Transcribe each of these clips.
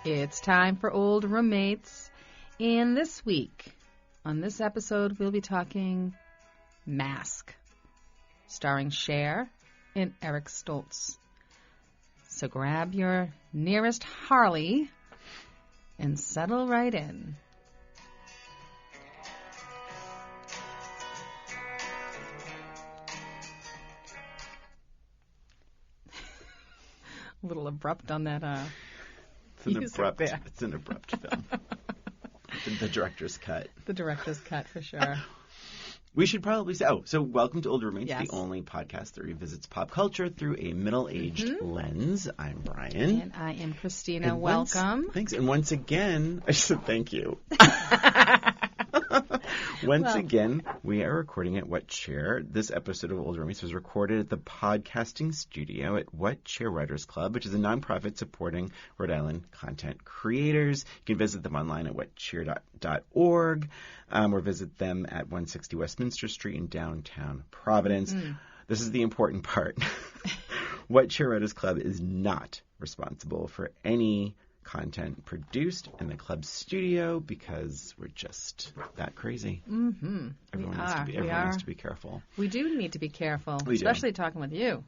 It's time for Old Roommates. And this week, on this episode, we'll be talking Mask, starring Cher and Eric Stoltz. So grab your nearest Harley and settle right in. A little abrupt on that. It's an abrupt film. The director's cut. The director's cut, for sure. We should probably say, so welcome to Old Roommates, yes. The only podcast that revisits pop culture through a middle-aged lens. I'm Brian. And I am Christina. Welcome. Thanks. And once again, I said thank you. Again, we are recording at What Cher. This episode of Old Roommates was recorded at the podcasting studio at What Cher Writers Club, which is a nonprofit supporting Rhode Island content creators. You can visit them online at whatcher.org or visit them at 160 Westminster Street in downtown Providence. This is the important part. What Cher Writers Club is not responsible for any content produced in the club studio because we're just that crazy. Mm-hmm. Everyone has to be careful. We do need to be careful, especially talking with you.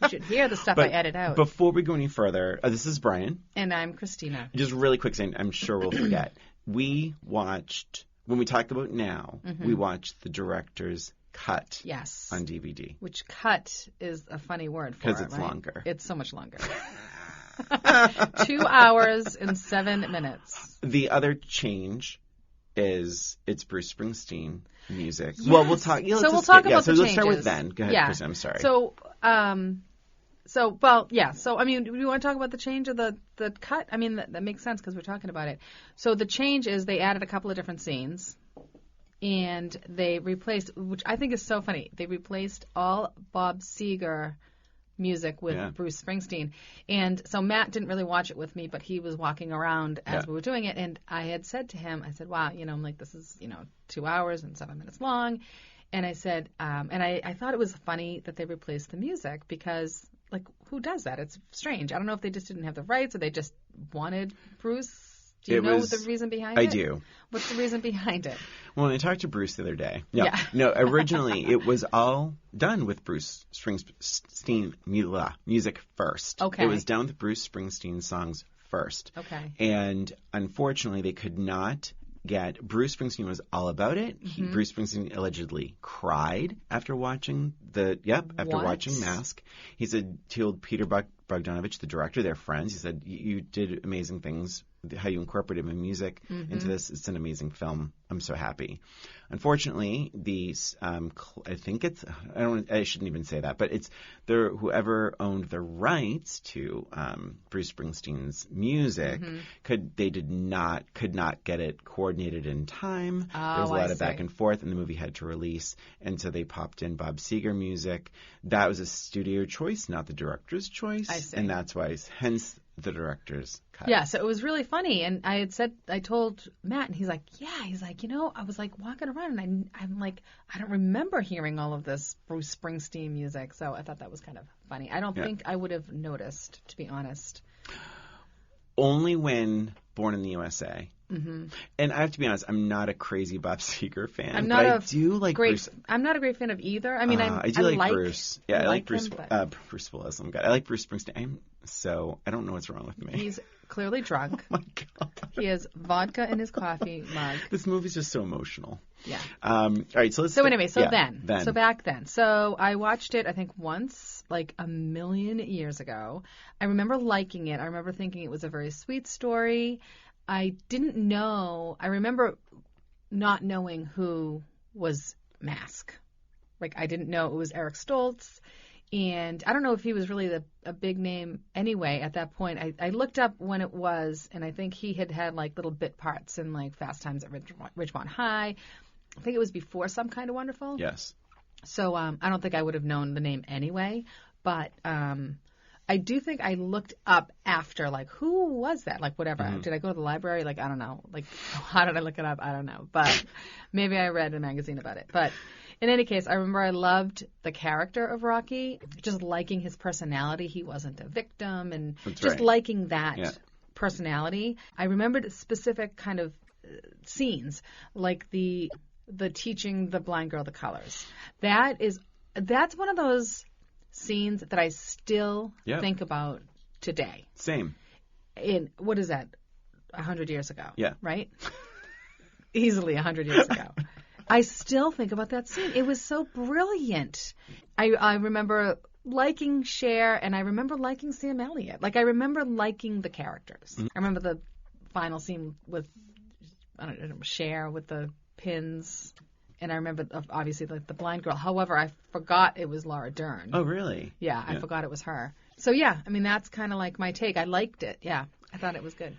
You should hear the stuff I edit out. Before we go any further, this is Brian. And I'm Christina. Just really quick saying, I'm sure we'll forget. We watched, when we talked about Now, we watched the director's cut on DVD. Which cut is a funny word for it, because it's longer. It's so much longer. 2 hours and 7 minutes. The other change is it's Bruce Springsteen music. Yes. Well, we'll talk. Yeah, we'll talk about the changes. Let's start with Ben. Go ahead, Chris. I'm sorry. So, I mean, do you want to talk about the change of the cut? I mean, that makes sense because we're talking about it. So the change is they added a couple of different scenes, and they replaced, which I think is so funny, they replaced all Bob Seger music with Bruce Springsteen. And so Matt didn't really watch it with me, but he was walking around as we were doing it. And I had said to him, I said, wow, I'm like, this is, 2 hours and 7 minutes long. And I said, and I thought it was funny that they replaced the music because, like, who does that? It's strange. I don't know if they just didn't have the rights or they just wanted Bruce. Do you know the reason behind it? I do. What's the reason behind it? Well, I talked to Bruce the other day. No, originally it was all done with Bruce Springsteen music first. Okay. It was done with Bruce Springsteen songs first. Okay. And unfortunately, they could not get. Bruce Springsteen was all about it. Bruce Springsteen allegedly cried after watching watching Mask. He told Peter Bogdanovich, the director, they're friends. He said, "You did amazing things. How you incorporated my music into this. It's an amazing film. I'm so happy." Unfortunately, I shouldn't even say that, but it's whoever owned the rights to Bruce Springsteen's music could not get it coordinated in time. There was a lot of back and forth, and the movie had to release, and so they popped in Bob Seger music. That was a studio choice, not the director's choice, and that's why, hence the director's cut. Yeah, so it was really funny, and I told Matt, and he's like, I was like walking around, and I'm like, I don't remember hearing all of this Bruce Springsteen music, so I thought that was kind of funny. I don't think I would have noticed, to be honest. Only when Born in the USA. And I have to be honest, I'm not a crazy Bob Seger fan. I do like Bruce. I'm not a great fan of either. I mean, I like Bruce. Yeah, I like Bruce. Him, Bruce Willis. I like Bruce Springsteen. I don't know what's wrong with me. He's clearly drunk. Oh my God. He has vodka in his coffee mug. This movie's just so emotional. Yeah. All right. So So back then. So I watched it, I think, once, like a million years ago. I remember liking it. I remember thinking it was a very sweet story. I didn't know. I remember not knowing who was Mask. Like, I didn't know it was Eric Stoltz. And I don't know if he was really a big name anyway at that point. I looked up when it was, and I think he had like little bit parts in like Fast Times at Ridgemont High. I think it was before Some Kind of Wonderful. Yes. So I don't think I would have known the name anyway. But I do think I looked up after, like, who was that? Like, whatever. Did I go to the library? Like, I don't know. Like, how did I look it up? I don't know. But maybe I read a magazine about it. But in any case, I remember I loved the character of Rocky, just liking his personality. He wasn't a victim, and liking that personality. I remembered specific kind of scenes, like the teaching the blind girl the colors. That's one of those scenes that I still think about today. Same. In, what is that, 100 years ago? Yeah. Right? Easily 100 years ago. I still think about that scene. It was so brilliant. I remember liking Cher, and I remember liking Sam Elliott. Like, I remember liking the characters. Mm-hmm. I remember the final scene with, I don't know, Cher with the pins. And I remember, obviously, the blind girl. However, I forgot it was Laura Dern. Oh, really? Yeah, I forgot it was her. So, yeah, I mean, that's kind of like my take. I liked it. Yeah, I thought it was good.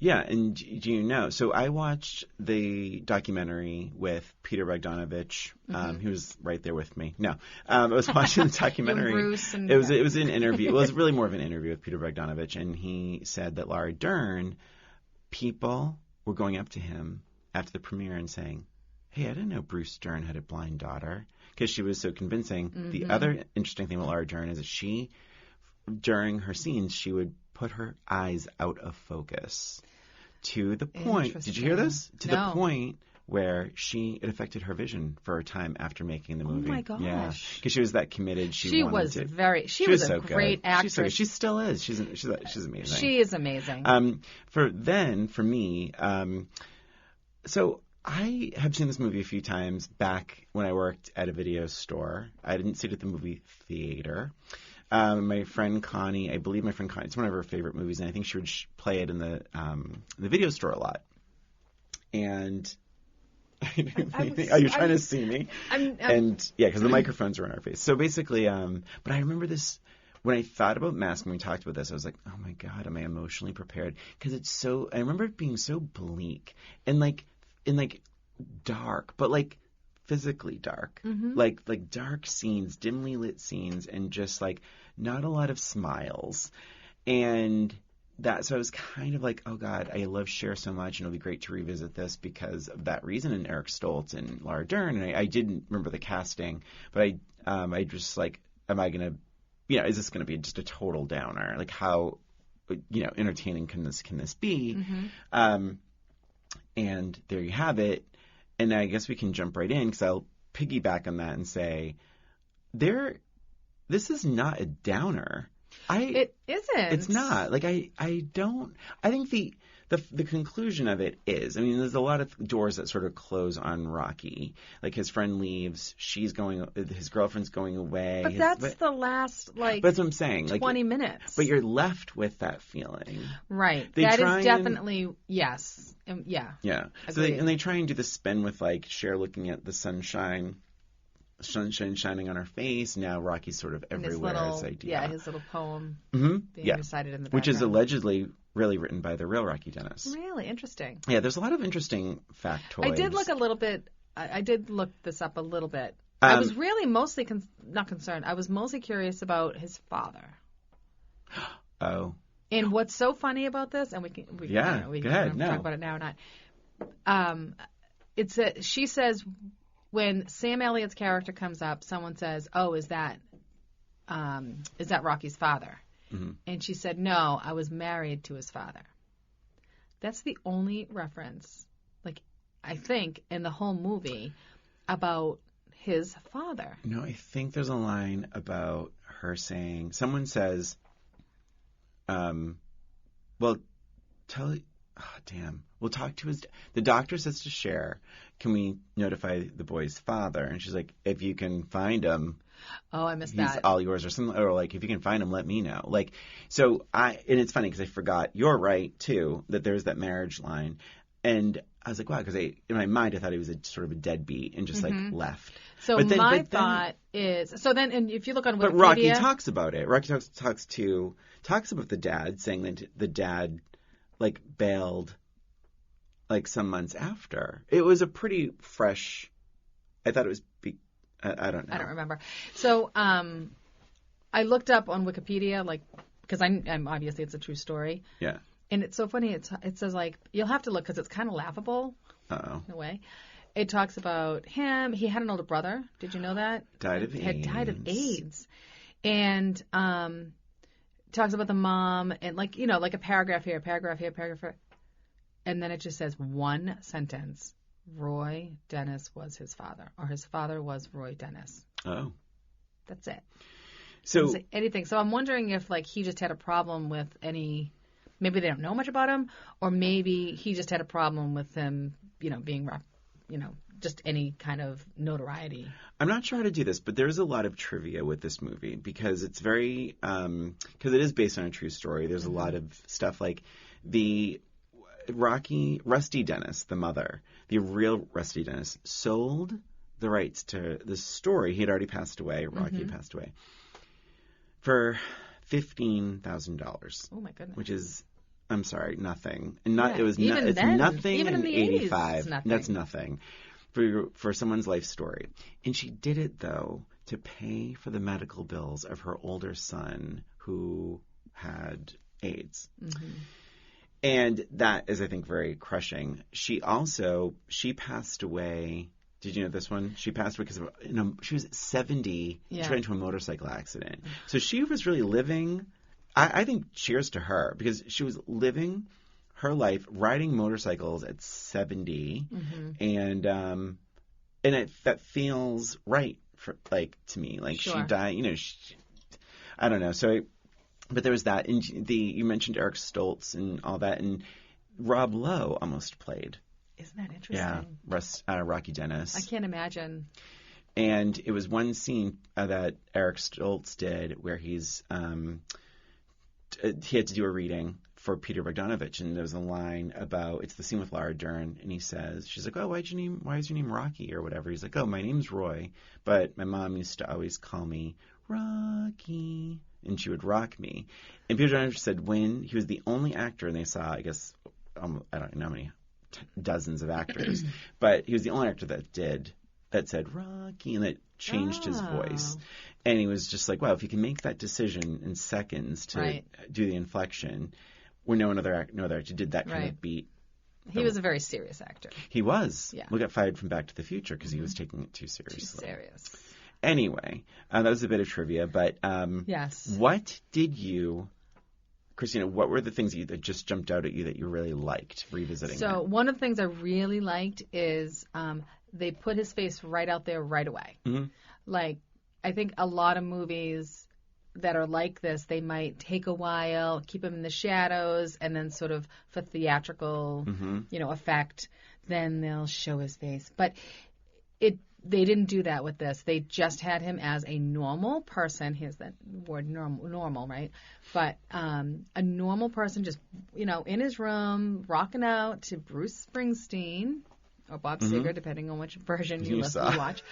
Yeah, and do you know? So I watched the documentary with Peter Bogdanovich. He was right there with me. No, I was watching the documentary. Bruce and, it was an interview. Well, it was really more of an interview with Peter Bogdanovich, and he said that Laura Dern, people were going up to him after the premiere and saying, "Hey, I didn't know Bruce Dern had a blind daughter," because she was so convincing. Mm-hmm. The other interesting thing about Laura Dern is that she, during her scenes, she would put her eyes out of focus. To the point, did you hear this? To the point where it affected her vision for a time after making the movie. Oh my gosh! Yeah, because she was that committed. She was a so great actress. So good. She still is. She's amazing. She is amazing. For me, so I have seen this movie a few times back when I worked at a video store. I didn't see it at the movie theater. My friend Connie, I believe my friend Connie, it's one of her favorite movies, and I think she would play it in the video store a lot. And are you trying to see me? And yeah, because the microphones are in our face. So basically, but I remember this when I thought about Mask and we talked about this. I was like, oh my God, am I emotionally prepared? Because it's so. I remember it being so bleak and like dark, but like physically dark, like dark scenes, dimly lit scenes, and just like not a lot of smiles. And so I was kind of like, oh God, I love Cher so much, and it'll be great to revisit this because of that reason, and Eric Stoltz and Laura Dern. And I didn't remember the casting, but I just like, am I gonna, is this gonna be just a total downer? Like how, entertaining can this be? Mm-hmm. And there you have it. And I guess we can jump right in because I'll piggyback on that and say, this is not a downer. It isn't. It's not. Like I think the conclusion of it is, I mean, there's a lot of doors that sort of close on Rocky. Like his friend leaves, his girlfriend's going away. But that's the last, like, but that's what I'm saying. 20 minutes. But you're left with that feeling. Right. That is definitely, yes. Yeah. Yeah. So they try and do the spin with like Cher looking at the sunshine shining on her face. Now Rocky's sort of everywhere. His little poem being recited in the background. Which is allegedly really written by the real Rocky Dennis. Really interesting. Yeah, there's a lot of interesting factoids. I did look a little bit. I did look this up a little bit. I was really mostly not concerned. I was mostly curious about his father. Oh. And what's so funny about this, and we can talk about it now or not. It's that she says when Sam Elliott's character comes up, someone says, "Oh, is that Rocky's father?" Mm-hmm. And she said, "No, I was married to his father." That's the only reference, like I think, in the whole movie about his father. No, I think there's a line about her saying, someone says, we'll talk to the doctor says to Cher, can we notify the boy's father? And she's like, if you can find him. Oh, I missed he's that. All yours or something. Or like, if you can find him, let me know. Like, so and it's funny because I forgot, you're right too, that there's that marriage line. And I was like, wow, because in my mind I thought he was sort of a deadbeat and just like left. So my thought is, and if you look on Wikipedia. But Rocky talks about it. Rocky talks about the dad, saying that the dad like bailed like some months after. It was a pretty fresh, I thought it was, I don't know. I don't remember. So I looked up on Wikipedia, like, because I'm obviously it's a true story. Yeah. And it's so funny. It says, like, you'll have to look because it's kind of laughable in a way. It talks about him. He had an older brother. Did you know that? Died of AIDS. Had died of AIDS. And talks about the mom and like a paragraph here, paragraph here, paragraph here, and then it just says one sentence: Roy Dennis was his father, or his father was Roy Dennis. Oh, that's it. So doesn't say anything. So I'm wondering if like he just had a problem with any. Maybe they don't know much about him, or maybe he just had a problem with him, being, just any kind of notoriety. I'm not sure how to do this, but there's a lot of trivia with this movie because it's very, because it is based on a true story. There's a lot of stuff like the Rusty Dennis, the mother, the real Rusty Dennis, sold the rights to the story. He had already passed away. Rocky had passed away for $15,000. Oh my goodness! Which is, I'm sorry, nothing. And it's nothing even in the 85. 80s, nothing. That's nothing for someone's life story. And she did it though to pay for the medical bills of her older son who had AIDS. Mm-hmm. And that is, I think, very crushing. She passed away. Did you know this one? She passed away because she was 70. Yeah. She got into a motorcycle accident. So she was really living. I think cheers to her because she was living her life riding motorcycles at 70, and that feels right to me. Like sure. She died. I don't know. So, but there was that. And you mentioned Eric Stoltz and all that, and Rob Lowe almost played. Isn't that interesting? Yeah, Rocky Dennis. I can't imagine. And it was one scene that Eric Stoltz did where he had to do a reading for Peter Bogdanovich, and there was a line about, it's the scene with Laura Dern, and she's like, oh, why is your name Rocky or whatever? He's like, oh, my name's Roy, but my mom used to always call me Rocky, and she would rock me. And Peter Bogdanovich said when he was the only actor, and they saw, I guess, I don't know how many, dozens of actors, but he was the only actor that said Rocky, and that changed his voice. And he was just like, wow, if you can make that decision in seconds to do the inflection, where no other actor did that kind of beat. He was a very serious actor. He was. Yeah. We got fired from Back to the Future because he was taking it too seriously. Too serious. Anyway, that was a bit of trivia, but yes. What did you... Christina, what were the things that just jumped out at you that you really liked revisiting? So one of the things I really liked is they put his face right out there right away. Mm-hmm. Like, I think a lot of movies that are like this, they might take a while, keep him in the shadows, and then sort of for theatrical, effect, then they'll show his face. But they didn't do that with this. They just had him as a normal person. Here's that word, normal, right? But a normal person just, in his room, rocking out to Bruce Springsteen or Bob Seger, depending on which version you watch.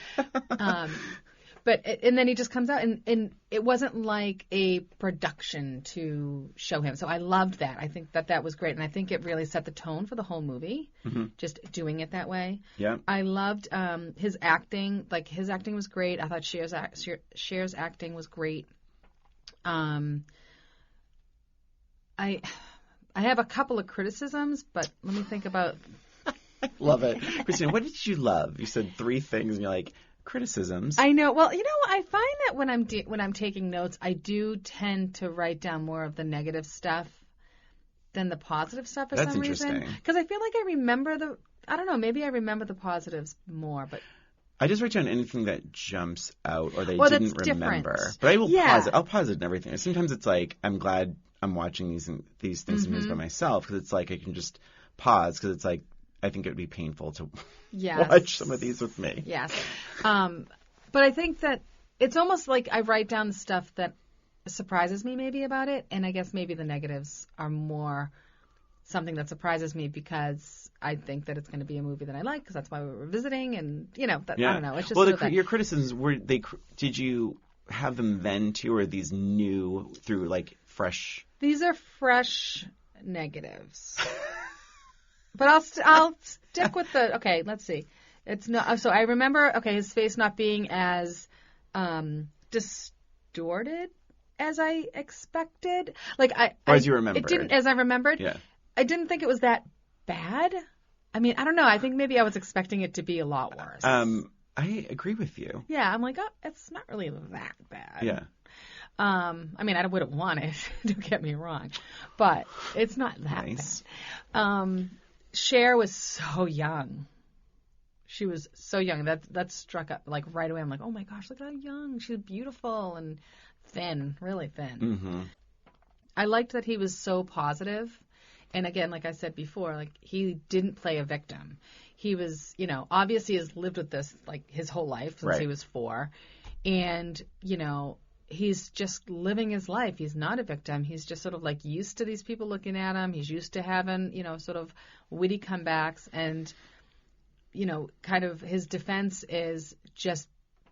And then he just comes out, and it wasn't like a production to show him. So I loved that. I think that was great, and I think it really set the tone for the whole movie, just doing it that way. Yeah. I loved his acting. Like, his acting was great. I thought Cher's acting was great. I have a couple of criticisms, but let me think about... Love it. Christina, what did you love? You said 3 things, and you're like... Criticisms. I know. Well, I find that when I'm taking notes, I do tend to write down more of the negative stuff than the positive stuff for some reason. Because I feel like I remember maybe I remember the positives more, but I just write down anything that jumps out or they didn't remember. Different. But I will pause it. I'll pause it and everything. Sometimes it's like I'm glad I'm watching these things by myself because it's like I can just pause because it's like I think it would be painful to watch some of these with me. Yes. But I think that it's almost like I write down the stuff that surprises me maybe about it, and I guess maybe the negatives are more something that surprises me because I think that it's going to be a movie that I like because that's why we're revisiting, and I don't know. It's just your criticisms did you have them then too, or are these new through like fresh? These are fresh negatives. But I'll stick with the okay. Let's see. It's not so. I remember his face not being as distorted as I expected. Like as you remember. It didn't as I remembered. Yeah. I didn't think it was that bad. I mean, I don't know. I think maybe I was expecting it to be a lot worse. I agree with you. Yeah, I'm like, it's not really that bad. Yeah. I mean, I wouldn't want it. Don't get me wrong, but it's not that bad. Cher was so young. She was so young. That struck up like right away. I'm like, oh my gosh, look at how young. She's beautiful and thin, really thin. Mm-hmm. I liked that he was so positive. And again, like I said before, like he didn't play a victim. He was, obviously has lived with this like his whole life since he was 4. And, he's just living his life. He's not a victim. He's just sort of like used to these people looking at him. He's used to having, sort of witty comebacks. And, kind of his defense is just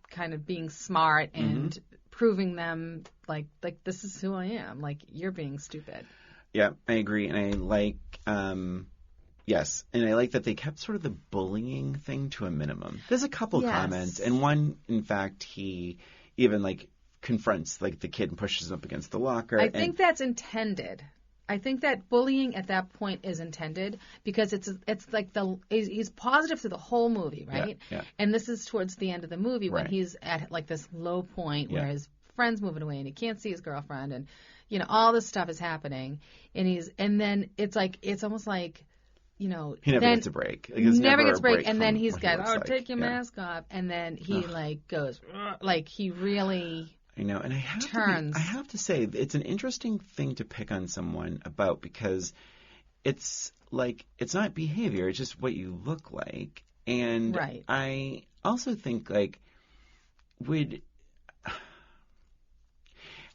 kind of being smart and proving them like this is who I am. Like, you're being stupid. Yeah, I agree. And I like, yes, and I like that they kept sort of the bullying thing to a minimum. There's a couple comments, and one, in fact, he even like confronts like the kid and pushes him up against the locker. I think that's intended. I think that bullying at that point is intended because it's like he's positive through the whole movie, right? Yeah. And this is towards the end of the movie when he's at like this low point where his friend's moving away and he can't see his girlfriend and all this stuff is happening and then it's almost like he never gets a break. Like, never gets a break, and then he's got take your mask off, and then he like goes like he really. I know, and I have to say, it's an interesting thing to pick on someone about because it's like, it's not behavior, it's just what you look like. And I also think, like,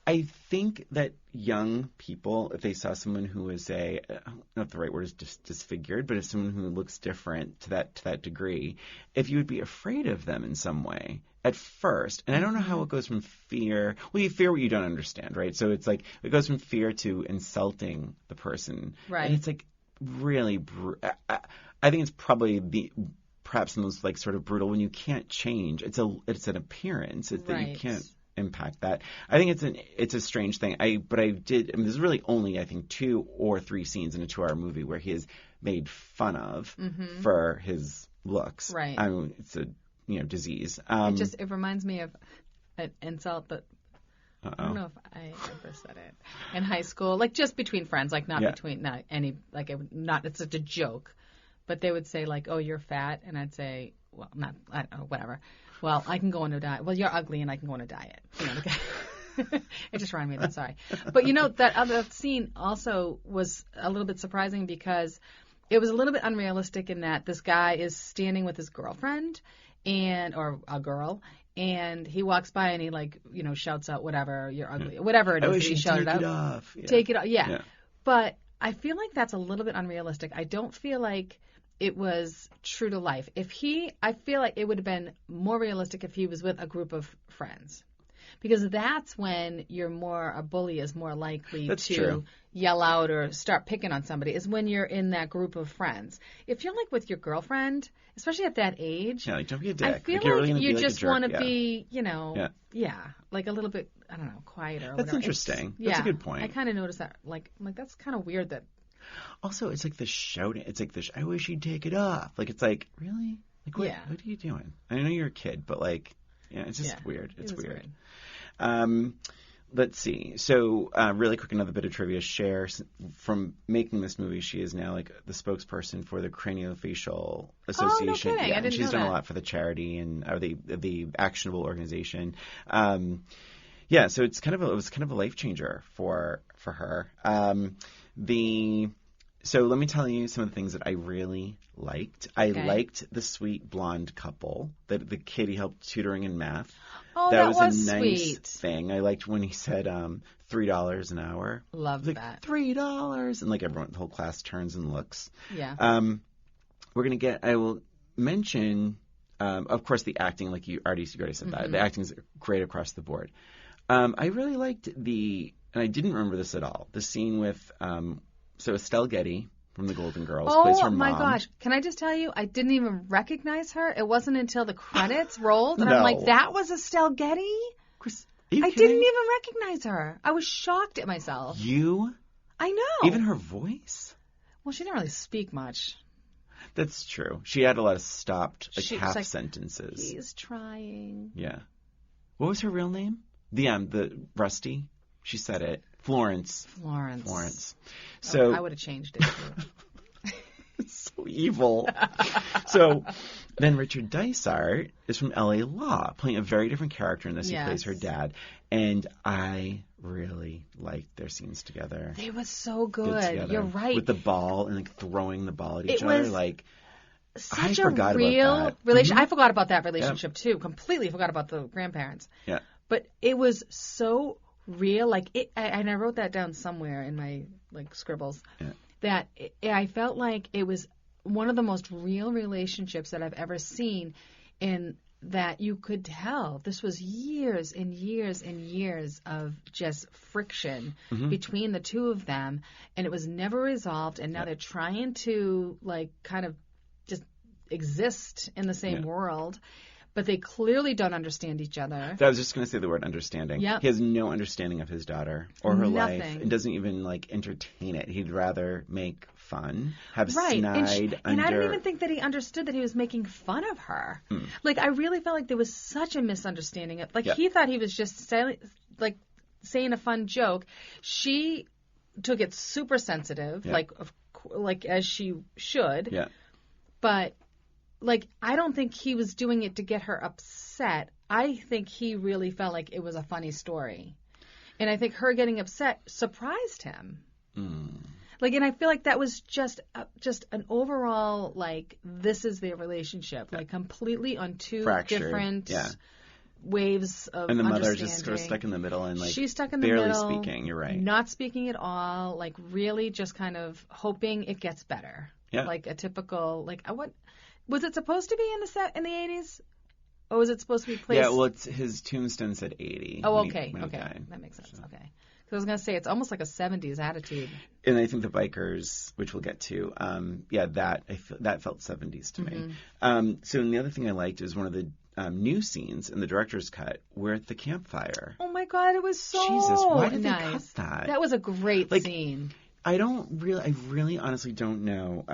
I think that young people, if they saw someone who was I don't know if the right word is disfigured, but if someone who looks different to that degree, if you would be afraid of them in some way at first, and I don't know how it goes from fear. Well, you fear what you don't understand, right? So it's like it goes from fear to insulting the person, right? And it's like really, I think it's probably perhaps the most like sort of brutal when you can't change. It's an appearance. It's that you can't impact that. I think it's a strange thing. But I did. I mean, there's really only I think 2 or 3 scenes in a 2-hour movie where he is made fun of for his looks. Right. I mean, it's a disease. It reminds me of an insult that I don't know if I ever said it in high school, like just between friends, like not it's such a joke, but they would say like, "Oh, you're fat," and I'd say, "Well, not, I don't know, whatever. Well, I can go on a diet. Well, you're ugly, and I can go on a diet." It just reminded me of that. Sorry, but that other scene also was a little bit surprising because it was a little bit unrealistic in that this guy is standing with his girlfriend. Or a girl, and he walks by and he shouts out whatever, you're ugly, whatever it is. He shouted out. Take it off. Yeah. But I feel like that's a little bit unrealistic. I don't feel like it was true to life. I feel like it would have been more realistic if he was with a group of friends. Because that's when a bully is more likely to yell out or start picking on somebody, is when you're in that group of friends. If you're like with your girlfriend, especially at that age, don't be a dick. I feel like you just want to be, like a little bit, I don't know, quieter. Or that's whatever. Interesting. That's a good point. I kind of noticed that. Like that's kind of weird that. Also, it's like the shouting. It's like I wish you'd take it off. Like, it's like, really? Like, what are you doing? I know you're a kid, but like, it's just weird. It's weird. Let's see. So, really quick, another bit of trivia. Cher, from making this movie, she is now like the spokesperson for the Craniofacial Association. Oh, no kidding. I didn't and she's know done that. a lot for the charity or the actionable organization. So it was kind of a life changer for her. So let me tell you some of the things that I really liked. I liked the sweet blonde couple, the kid he helped tutoring in math. Oh, that was a nice sweet thing. I liked when he said $3 an hour. Love that. $3, and like everyone, the whole class turns and looks. Yeah. I will mention, of course, the acting. Like you already said that the acting is great across the board. I really liked and I didn't remember this at all. The scene with Estelle Getty from the Golden Girls plays her mom. Oh my gosh. Can I just tell you, I didn't even recognize her. It wasn't until the credits rolled and I'm like, that was Estelle Getty? Chris, I didn't even recognize her. I was shocked at myself. I know. Even her voice? Well, she didn't really speak much. That's true. She had a lot of stopped half sentences. He's trying. Yeah. What was her real name? The Rusty, she said it. Florence. So I would have changed it too. It's so evil. So then Richard Dysart is from L.A. Law, playing a very different character in this. He plays her dad. And I really liked their scenes together. They were so good. You're right. With the ball and like throwing the ball at each other. Like, such I forgot a real about that. relationship. I forgot about that relationship too. Completely forgot about the grandparents. Yeah. But it was so real. Like and I wrote that down somewhere in my like scribbles. Yeah. That I felt like it was one of the most real relationships that I've ever seen, in that you could tell this was years and years and years of just friction between the two of them, and it was never resolved, and now they're trying to like kind of just exist in the same world, but they clearly don't understand each other. I was just going to say the word understanding. Yep. He has no understanding of his daughter or her life, Nothing. and doesn't even like entertain it. He'd rather make fun, have Right. snide And I don't even think that he understood that he was making fun of her. Like, I really felt like there was such a misunderstanding. Like, he thought he was just saying a fun joke. She took it super sensitive, like as she should. Yeah. But, like, I don't think he was doing it to get her upset. I think he really felt like it was a funny story. And I think her getting upset surprised him. Like, and I feel like that was just an overall, like, this is their relationship. Like, completely on two Fractured. different waves of And the mother's understanding. just sort of stuck in the middle and, like, she's stuck in the barely middle, speaking. You're right. Not speaking at all. Like, really just kind of hoping it gets better. Yeah. Like, a typical, like, what was it supposed to be in the 80s? Or was it supposed to be placed? Yeah, well, his tombstone said 80. Oh, okay. when he Okay. died. That makes sense. Okay. Because I was going to say, it's almost like a 70s attitude. And I think the bikers, which we'll get to, that felt 70s to me. So the other thing I liked is one of the new scenes in the director's cut were at the campfire. Oh my God, it was so Jesus, why did nice. they cut that? That was a great scene. I really honestly don't know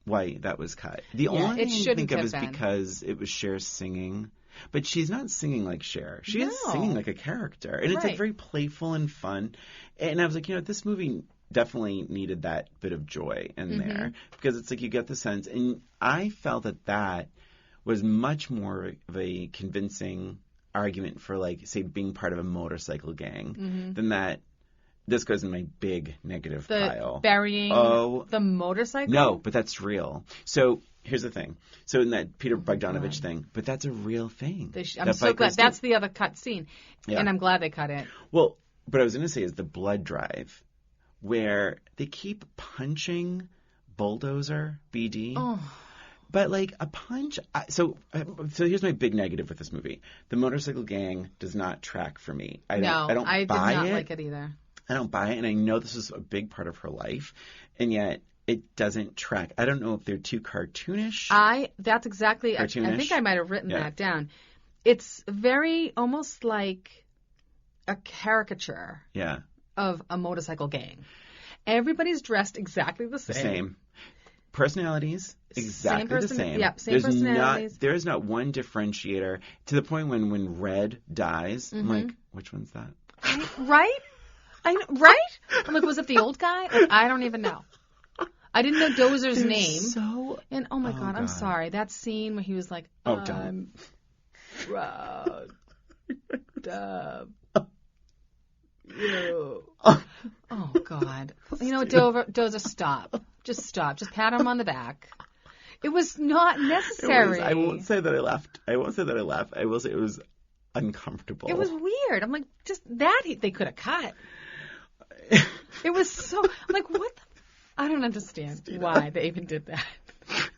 why that was cut. The only thing I can think of is because it was Cher singing. But she's not singing like Cher. She is singing like a character. And it's like very playful and fun. And I was like, this movie definitely needed that bit of joy in there. Because it's like you get the sense. And I felt that was much more of a convincing argument for, like, say, being part of a motorcycle gang than that. This goes in my big negative pile. Burying the motorcycle? No, but that's real. So here's the thing. So in that Peter Bogdanovich thing, but that's a real thing. I'm so glad. That's the other cut scene. Yeah. And I'm glad they cut it. Well, what I was going to say is the blood drive, where they keep punching Bulldozer BD. Oh. But, like, a punch... So here's my big negative with this movie. The motorcycle gang does not track for me. I don't buy I did not it. like it either. I don't buy it, and I know this is a big part of her life, and yet it doesn't track. I don't know if they're too cartoonish. That's exactly... Cartoonish. I think I might have written that down. It's very almost like a caricature of a motorcycle gang. Everybody's dressed exactly the same. Personalities, exactly the same. Yep, same personalities. There is not one differentiator, to the point when Red dies, I'm like, which one's that? Right? Right? I'm like, was it the old guy? Like, I don't even know. I didn't know Dozer's name. And oh my God, I'm sorry. That scene where he was like, I'm proud of you. Oh God. You know, Dozer, stop. Just stop. Just pat him on the back. It was not necessary. I won't say that I laughed. I will say it was uncomfortable. It was weird. I'm like, just that they could have cut. It was so, I'm like, what the? I don't understand why they even did that.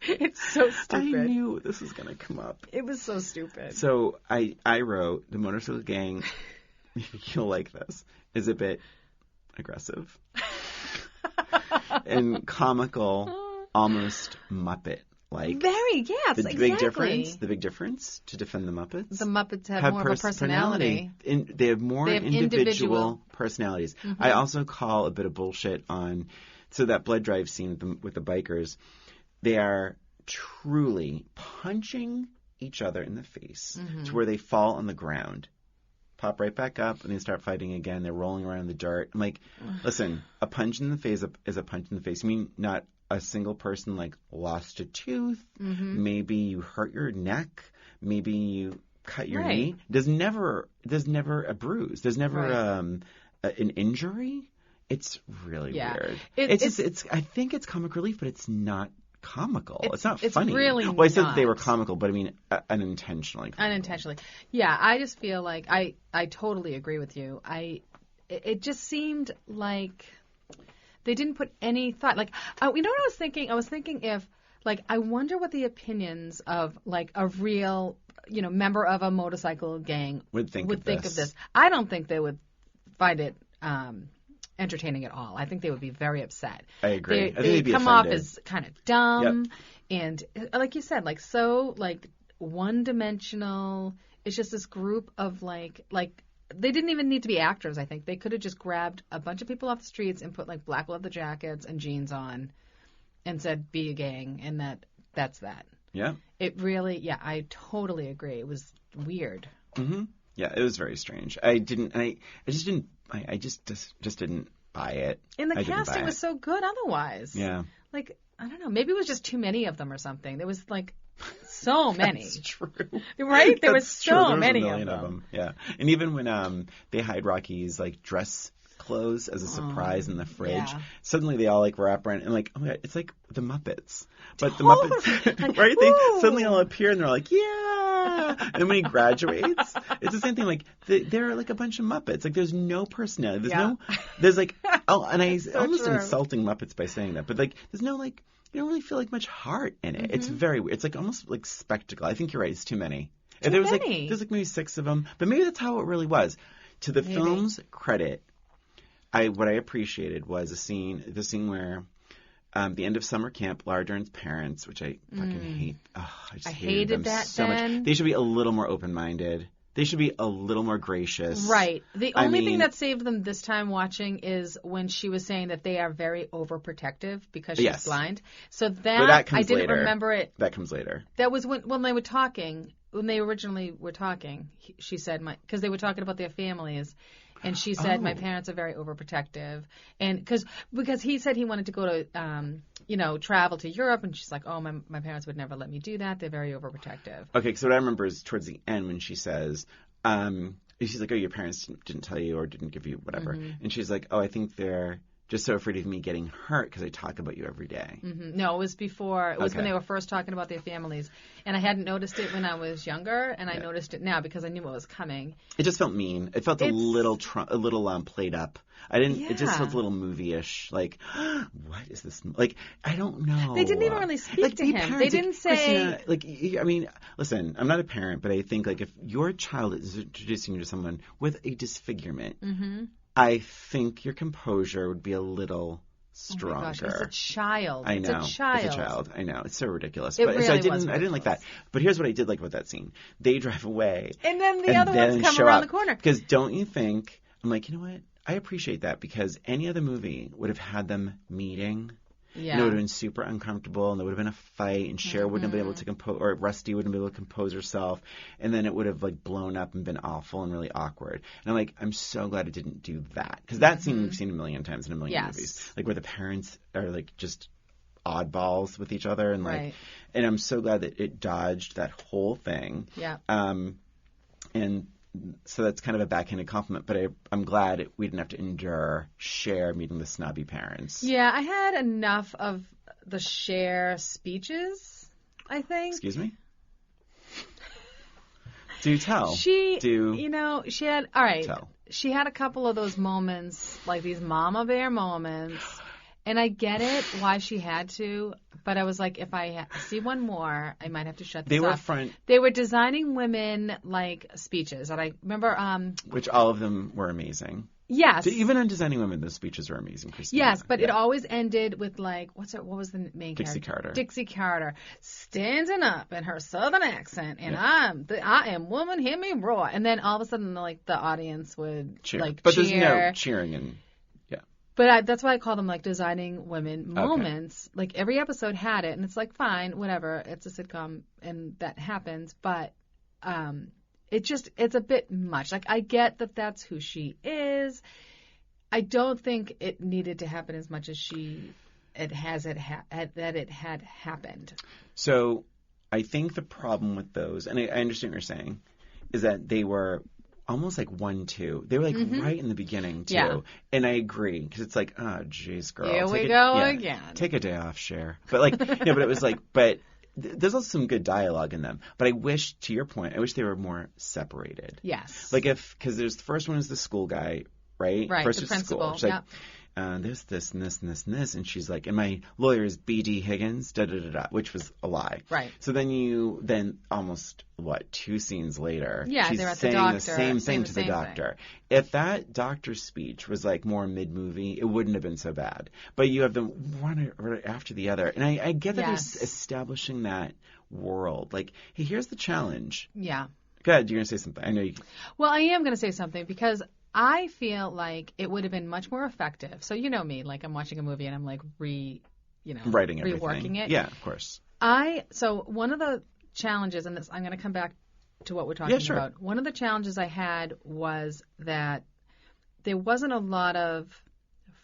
It's so stupid. I knew this was going to come up. It was so stupid. So I wrote, the motorcycle gang, you'll like this, is a bit aggressive and comical, almost Muppet-like. Very, yes, the big difference to defend the Muppets. The Muppets have more of a personality. They have more individual personalities. I also call a bit of bullshit on, so that blood drive scene with the bikers, they are truly punching each other in the face to where they fall on the ground. pop right back up and they start fighting again. They're rolling around in the dirt. I'm like, listen, a punch in the face is a punch in the face. I mean, not a single person like lost a tooth. Maybe you hurt your neck. Maybe you cut your knee. There's never a bruise. There's never an injury. It's really weird. It's I think it's comic relief, but it's not comical. It's not funny. It's really I said that they were comical, but I mean unintentionally comical. Unintentionally. Yeah, I just feel like I totally agree with you. It just seemed like they didn't put any thought. Like, you know what I was thinking? I was thinking if, like, I wonder what the opinions of, like, a real, member of a motorcycle gang would think of this. I don't think they would find it entertaining at all. I think they would be very upset. I agree. They come off as kind of dumb and, like you said, like so like one-dimensional. It's just this group of like they didn't even need to be actors. I think they could have just grabbed a bunch of people off the streets and put like black leather jackets and jeans on, and said, "Be a gang," and that's that. Yeah. It really. Yeah, I totally agree. It was weird. Mm-hmm. Yeah, it was very strange. I just didn't buy it. And the casting was so good otherwise. Yeah. Like, I don't know, maybe it was just too many of them or something. There was like so many. That's true. Right? There was so many of them. Yeah. And even when they hide Rocky's like dress clothes as a surprise in the fridge, suddenly they all like wrap around and like, oh my God, it's like the Muppets. But the Muppets, like, right? They suddenly all appear and they're like, yeah. And then when he graduates, it's the same thing. Like they're like a bunch of Muppets. Like there's no personality. There's like, and I almost insulting Muppets by saying that, but like there's no like, you don't really feel like much heart in it. It's very weird. It's like almost like spectacle. I think you're right. It's too many. There's like maybe 6 of them, but maybe that's how it really was. To the film's credit, what I appreciated was the scene where the end of summer camp, Laura Dern's parents, which I fucking hate. Oh, I hated them that so much. They should be a little more open-minded. They should be a little more gracious. Right. The only thing that saved them this time watching is when she was saying that they are very overprotective because she's blind. So that I didn't remember it. That comes later. That was when they were talking. When they originally were talking, she said, because they were talking about their families. And she said, my parents are very overprotective. And because he said he wanted to go to, travel to Europe. And she's like, oh, my parents would never let me do that. They're very overprotective. Okay, so what I remember is towards the end when she says, she's like, oh, your parents didn't tell you or didn't give you whatever. And she's like, oh, I think they're just so afraid of me getting hurt because I talk about you every day. No, it was before. It was when they were first talking about their families. And I hadn't noticed it when I was younger, and I noticed it now because I knew what was coming. It just felt mean. It felt a little played up. It just felt a little movie-ish. Like, what is this? Like, I don't know. They didn't even really speak to him. Parents, they didn't say... Christina, I mean, listen, I'm not a parent, but I think, like, if your child is introducing you to someone with a disfigurement... I think your composure would be a little stronger. Oh my gosh, it's a child. I know. It's a child. It's a child. I know. It's so ridiculous. It but really so I was ridiculous. didn't like that. But here's what I did like about that scene. They drive away. And then the other ones come around the corner. Because don't you think, I'm like, you know what? I appreciate that because any other movie would have had them meeting. Yeah. And it would have been super uncomfortable, and there would have been a fight, and Cher wouldn't have been able to compose, or Rusty wouldn't have been able to compose herself, and then it would have like blown up and been awful and really awkward. And I'm like, I'm so glad it didn't do that because that scene we've seen a million times in a million movies, like where the parents are like just oddballs with each other, and like, and I'm so glad that it dodged that whole thing. Yeah. And so that's kind of a backhanded compliment, but I'm glad we didn't have to endure Cher meeting the snobby parents. Yeah, I had enough of the Cher speeches, I think. Excuse me? Do tell. She had, all right. Tell. She had a couple of those moments, like these mama bear moments. And I get it, why she had to, but I was like, if I see one more, I might have to shut this off. They were designing women, like, speeches. And I remember... which all of them were amazing. Yes. Even on Designing Women, those speeches were amazing, Christina. Yes, but it always ended with, like, what was the main Dixie character? Carter. Dixie Carter. Standing up in her southern accent, and I am woman, hear me roar. And then all of a sudden, like, the audience would, cheer. Like, but cheer. There's no cheering and... But that's why I call them, like, designing women moments. Okay. Like, every episode had it, and it's like, fine, whatever. It's a sitcom, and that happens. But it's a bit much. Like, I get that that's who she is. I don't think it needed to happen as much as it had happened. So I think the problem with those, and I understand what you're saying, is that they were almost like 1-2. They were like right in the beginning too. Yeah. And I agree, because it's like, oh, jeez, girl. Here we go again. Take a day off, Cher. But like, but it was like, there's also some good dialogue in them. But I wish, to your point, they were more separated. Yes. Like because there's the first one is the school guy, right? Right, first the is principal. School. She's like, there's this and this and this and this. And she's like, and my lawyer is B.D. Higgins, da-da-da-da, which was a lie. Right. So then almost, 2 scenes later, she's they're at saying the doctor, the same thing to the doctor. Thing. If that doctor's speech was like more mid-movie, it wouldn't have been so bad. But you have them one after the other. And I get that they're establishing that world. Like, hey, here's the challenge. Yeah. Go ahead, you're going to say something. I know you. Well, I am going to say something because I feel like it would have been much more effective. So you know me, like I'm watching a movie and I'm like writing everything. Reworking it. Yeah, of course. So one of the challenges, and this I'm going to come back to what we're talking about. One of the challenges I had was that there wasn't a lot of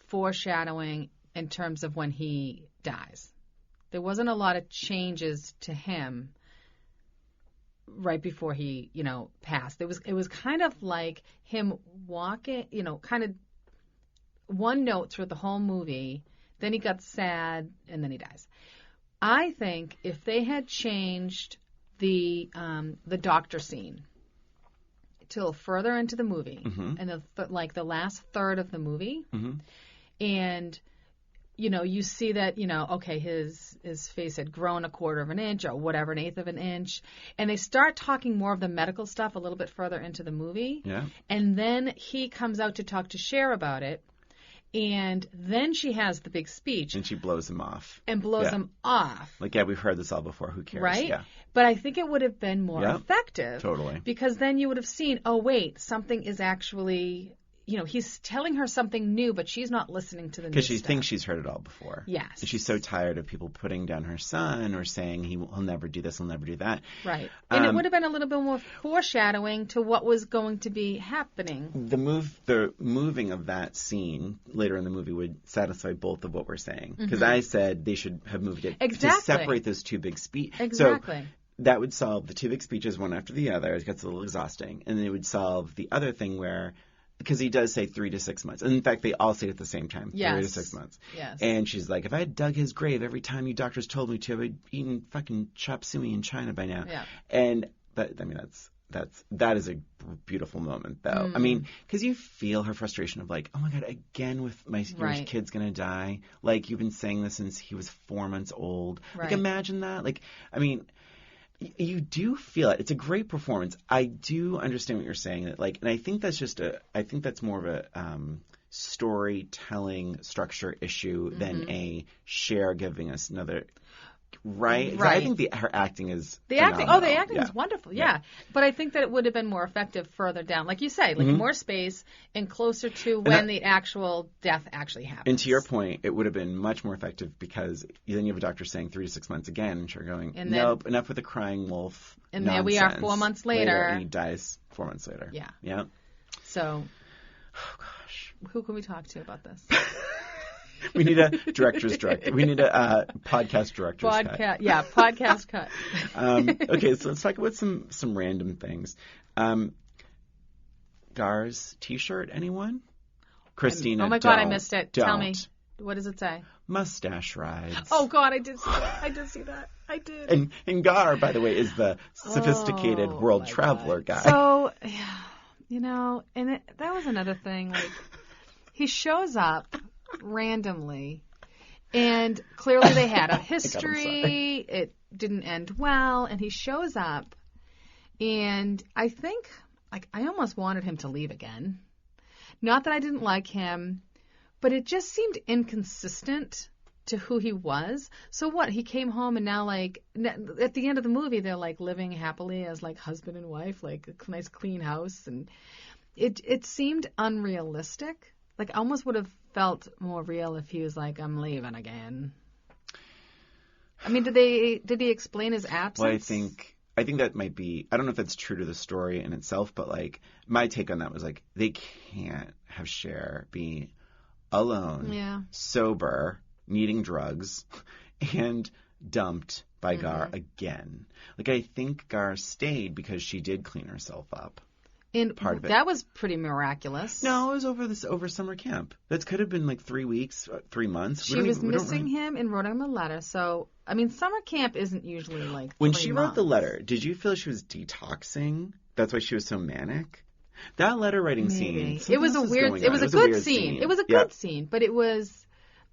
foreshadowing in terms of when he dies. There wasn't a lot of changes to him right before he, passed. It was kind of like him walking, kind of one note through the whole movie. Then he got sad, and then he dies. I think if they had changed the doctor scene till further into the movie, and the last third of the movie, and you see that, okay, his face had grown 1/4 of an inch or whatever, 1/8 of an inch. And they start talking more of the medical stuff a little bit further into the movie. Yeah. And then he comes out to talk to Cher about it. And then she has the big speech. And she blows him off. And blows him off. Like, yeah, we've heard this all before. Who cares? Right? Yeah. But I think it would have been more effective. Totally. Because then you would have seen, oh, wait, something is actually... he's telling her something new, but she's not listening to the new stuff. Because she thinks she's heard it all before. Yes. And she's so tired of people putting down her son or saying he'll never do this, he'll never do that. Right. And it would have been a little bit more foreshadowing to what was going to be happening. The moving of that scene later in the movie would satisfy both of what we're saying. Because I said they should have moved it to separate those two big speeches. Exactly. So that would solve the two big speeches one after the other. It gets a little exhausting. And then it would solve the other thing where... Because he does say 3 to 6 months. And in fact, they all say it at the same time, 3 to 6 months. Yes. And she's like, if I had dug his grave every time you doctors told me to, I'd eaten fucking chop suey in China by now. Yeah. That is a beautiful moment, though. I mean, because you feel her frustration of like, oh my God, again with my your kid's going to die. Like, you've been saying this since he was 4 months old. Right. Like, imagine that. Like, I mean... You do feel it. It's a great performance. I do understand what you're saying. That and I think that's more of a storytelling structure issue than a Cher giving us another. Right? I think her acting is phenomenal. The acting is wonderful, yeah. But I think that it would have been more effective further down. Like you say, more space and closer to when the actual death actually happens. And to your point, it would have been much more effective because then you have a doctor saying 3 to 6 months again, and you're going, nope, enough with the crying wolf And nonsense. there we are 4 months later. And he dies 4 months later. Yeah. Yeah. So, oh gosh. Who can we talk to about this? We need a director's director. We need a podcast director's cut. Yeah, podcast cut. Okay, so let's talk about some random things. Gar's T-shirt, anyone? Christina, oh my God, I missed it. Don't. Tell me. What does it say? Mustache rides. Oh God, I did see that. I did. And Gar, by the way, is the sophisticated world traveler guy. So, and that was another thing. Like, he shows up randomly, and clearly they had a history. It didn't end well, and he shows up, and I think, I almost wanted him to leave again. Not that I didn't like him, but it just seemed inconsistent to who he was. So what? He came home, and now, at the end of the movie, they're, living happily as, husband and wife, a nice clean house, and it seemed unrealistic. I almost would have felt more real if he was like, I'm leaving again. I mean, did he explain his absence? Well, I think that might be, I don't know if that's true to the story in itself, but like my take on that was like they can't have Cher be alone, sober, needing drugs, and dumped by Gar again. Like I think Gar stayed because she did clean herself up. And part of it. That was pretty miraculous. No, it was over summer camp. That could have been like 3 weeks, 3 months. She was missing him and wrote him a letter. So, I mean, summer camp isn't usually like when 3 she months. wrote the letter, did you feel she was detoxing? That's why she was so manic? That letter writing scene. It was a weird. It was a good scene. It was a good scene, but it was.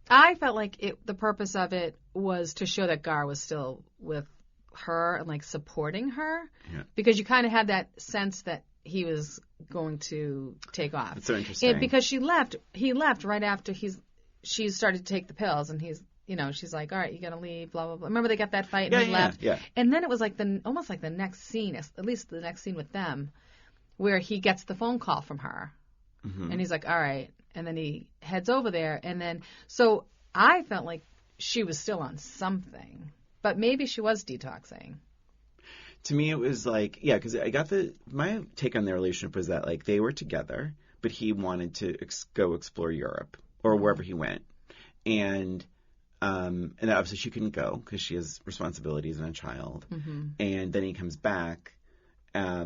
I felt like the purpose of it was to show that Gar was still with her and like supporting her, because you kind of had that sense that he was going to take off. That's so interesting. And because he left right after she started to take the pills, and she's like, all right, you got to leave, blah, blah, blah. Remember they got that fight and he left? Yeah. And then it was like almost like the next scene, at least the next scene with them, where he gets the phone call from her. Mm-hmm. And he's like, all right. And then he heads over there. And then, so I felt like she was still on something, but maybe she was detoxing. To me, it was like, because I got my take on their relationship was that like they were together, but he wanted to go explore Europe or wherever he went. And obviously she couldn't go because she has responsibilities and a child. Mm-hmm. And then he comes back, but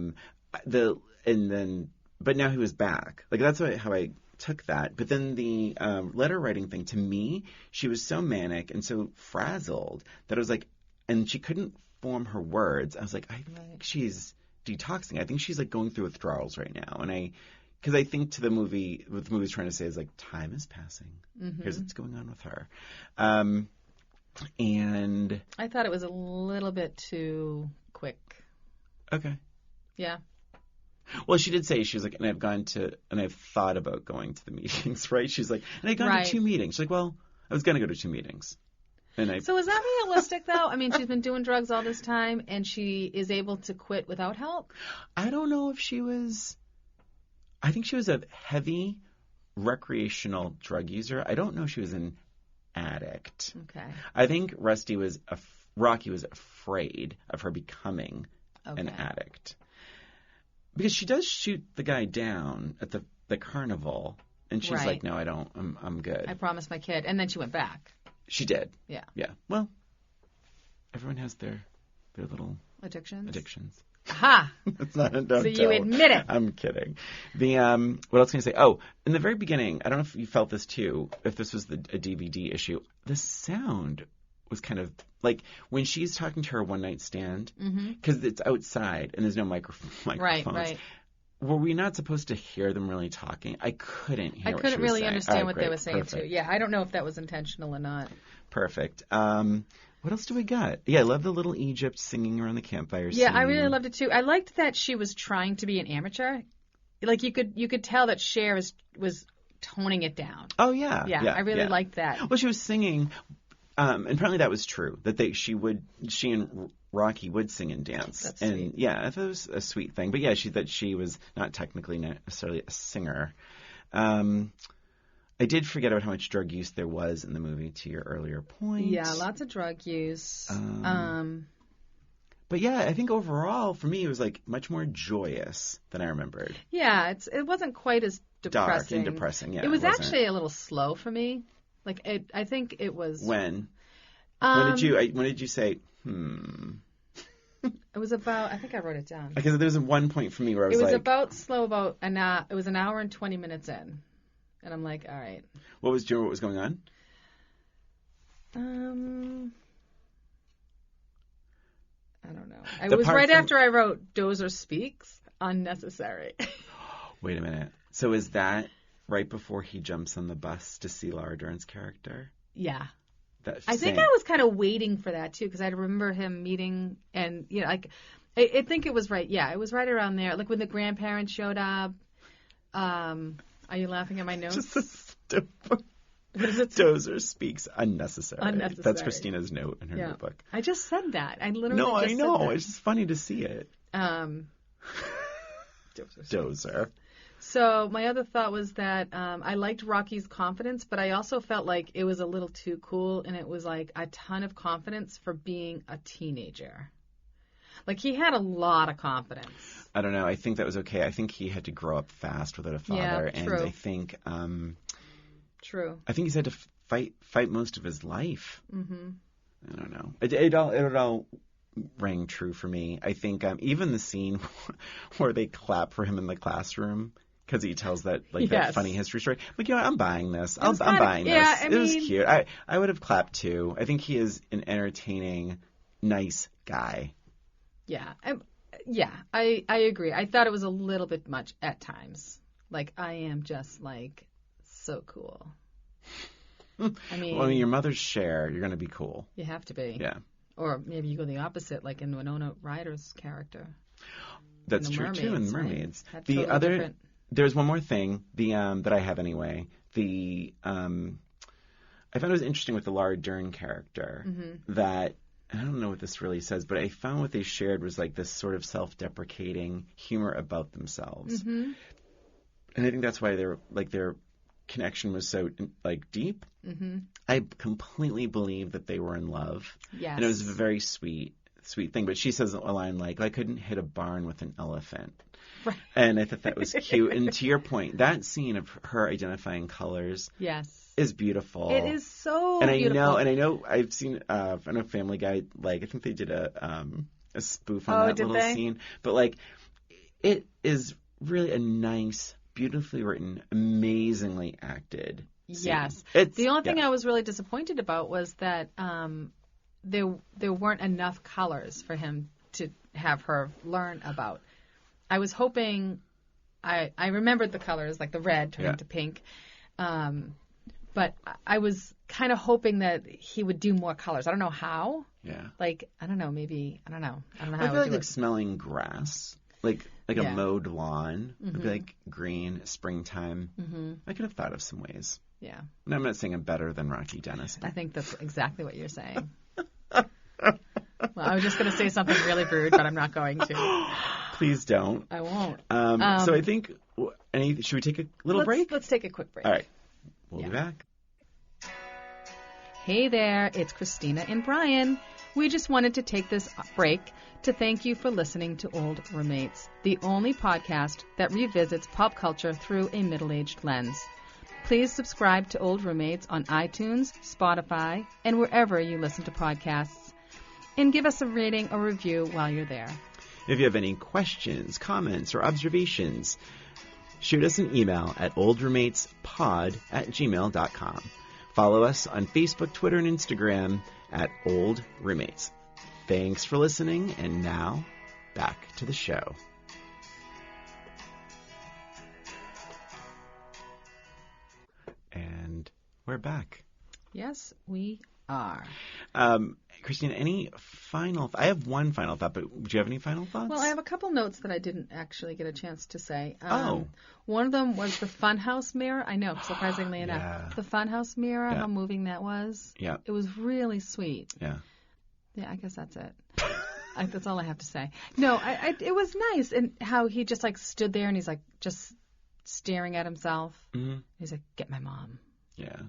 now he was back. Like that's how I took that. But then the letter writing thing, to me, she was so manic and so frazzled that I was like, and she couldn't form her words. I was like, I think she's detoxing. I think she's like going through withdrawals right now. And because I think what the movie's trying to say is like time is passing. Mm-hmm. Here's what's going on with her. And I thought it was a little bit too quick. Okay. Yeah. Well, she did say, she was like, and I've thought about going to the meetings, right? She's like, and I've gone to 2 meetings. She's like, well, I was going to go to 2 meetings. So is that realistic, though? I mean, she's been doing drugs all this time, and she is able to quit without help? I don't know if she was... I think she was a heavy recreational drug user. I don't know if she was an addict. Okay. I think Rocky was afraid of her becoming an addict. Because she does shoot the guy down at the carnival, and she's like, no, I don't. I'm good. I promised my kid. And then she went back. She did. Yeah. Yeah. Well, everyone has their little addictions. Aha! It's not. So you admit it. I'm kidding. What else can I say? Oh, in the very beginning, I don't know if you felt this too. If this was a DVD issue, the sound was kind of like when she's talking to her one night stand, because it's outside and there's no microphones. Right. Were we not supposed to hear them really talking? I couldn't hear. I couldn't really understand what they were saying too. Yeah, I don't know if that was intentional or not. Perfect. What else do we got? Yeah, I love the little Egypt singing around the campfire scene. Yeah, I really loved it too. I liked that she was trying to be an amateur. Like you could tell that Cher was toning it down. Oh yeah. Yeah, I really liked that. Well, she was singing, and apparently that was true. That she and Rocky would sing and dance. That's sweet. Yeah, I thought it was a sweet thing. But yeah, she was not technically necessarily a singer. I did forget about how much drug use there was in the movie, to your earlier point. Yeah, lots of drug use. But yeah, I think overall, for me, it was like much more joyous than I remembered. Yeah, it wasn't quite as depressing. Dark and depressing, yeah. It was actually a little slow for me. Like, I think it was... When? When did you say, It was about, I think I wrote it down. Because there was one point for me where I was like... It was about slow, it was an hour and 20 minutes in. And I'm like, all right. Do you know what was going on? I don't know. It was right after I wrote Dozer Speaks, unnecessary. Wait a minute. So is that right before he jumps on the bus to see Laura Dern's character? Yeah. I think I was kind of waiting for that, too, because I remember him meeting and, like, I think it was right. Yeah, it was right around there. Like when the grandparents showed up. Are you laughing at my notes? Just a stupid. What is it? Dozer Speaks unnecessary. That's Christina's note in her notebook. I just said that. I literally No, just I know. Said that. It's just funny to see it. Dozer. So my other thought was that I liked Rocky's confidence, but I also felt like it was a little too cool, and it was like a ton of confidence for being a teenager. Like, he had a lot of confidence. I don't know. I think that was okay. I think he had to grow up fast without a father. Yeah, true. And I think... True. I think he's had to fight most of his life. Mm-hmm. I don't know. It all rang true for me. I think even the scene where they clap for him in the classroom because he tells that that funny history story. Like, I'm buying this. I'm buying this. Yeah, It was cute. I would have clapped too. I think he is an entertaining, nice guy. Yeah. I agree. I thought it was a little bit much at times. Like, I am just like so cool. I mean, your mother's Cher. You're going to be cool. You have to be. Yeah. Or maybe you go the opposite, like in Winona Ryder's character. That's true too. In the Mermaids, right? The totally other different. There's one more thing. That I have anyway. I found it was interesting with the Laura Dern character that. I don't know what this really says, but I found what they shared was like this sort of self-deprecating humor about themselves, and I think that's why their connection was so deep. Mm-hmm. I completely believe that they were in love, and it was a very sweet thing. But she says a line like, "I couldn't hit a barn with an elephant," right. And I thought that was cute. And to your point, that scene of her identifying colors, is beautiful. It is so beautiful. And I know I've seen I know Family Guy, I think they did a spoof on that little scene. But it is really a nice, beautifully written, amazingly acted scene. Yes. The only thing I was really disappointed about was that there weren't enough colors for him to have her learn about. I was hoping I remembered the colors, like the red turning to pink. But I was kind of hoping that he would do more colors. I don't know how. Yeah. I don't know. Maybe I don't know. I don't know how. I feel like smelling grass, like a mowed lawn, would be like green, springtime. Mm-hmm. I could have thought of some ways. Yeah. And I'm not saying I'm better than Rocky Dennis. I think that's exactly what you're saying. Well, I was just going to say something really rude, but I'm not going to. Please don't. I won't. So I think. Should we take a little break? Let's take a quick break. All right. We'll be back. Hey there, it's Christina and Brian. We just wanted to take this break to thank you for listening to Old Roommates, the only podcast that revisits pop culture through a middle-aged lens. Please subscribe to Old Roommates on iTunes, Spotify, and wherever you listen to podcasts. And give us a rating or review while you're there. If you have any questions, comments, or observations, shoot us an email at oldroommatespod@gmail.com. Follow us on Facebook, Twitter, and Instagram at Old Roommates. Thanks for listening, and now, back to the show. And we're back. Yes, we are. Christina, any final... I have one final thought, but do you have any final thoughts? Well, I have a couple notes that I didn't actually get a chance to say. One of them was the funhouse mirror. I know, surprisingly enough. The funhouse mirror, how moving that was. Yeah. It was really sweet. Yeah. Yeah, I guess that's it. That's all I have to say. No, it was nice. And how he just stood there and he's just staring at himself. Mm-hmm. He's like, get my mom. Yeah.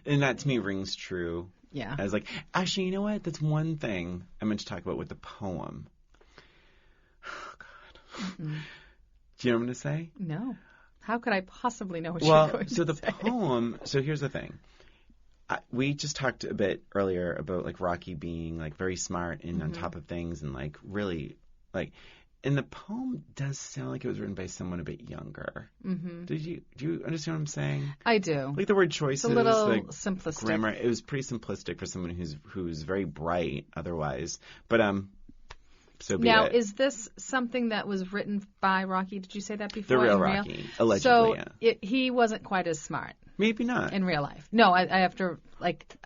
And that to me rings true. Yeah. I was like, actually, you know what? That's one thing I meant to talk about with the poem. Oh, God. Mm-mm. Do you know what I'm going to say? No. How could I possibly know what you're going to say? Well, so the poem, so here's the thing. We just talked a bit earlier about Rocky being very smart and on top of things and really and the poem does sound like it was written by someone a bit younger. Mm-hmm. Do you understand what I'm saying? I do. The word choices, it's a little simplistic. Grammar. It was pretty simplistic for someone who's very bright otherwise. But so be now, it. Is this something that was written by Rocky? Did you say that before? The real Rocky, allegedly. So he wasn't quite as smart. Maybe not in real life. No, I have to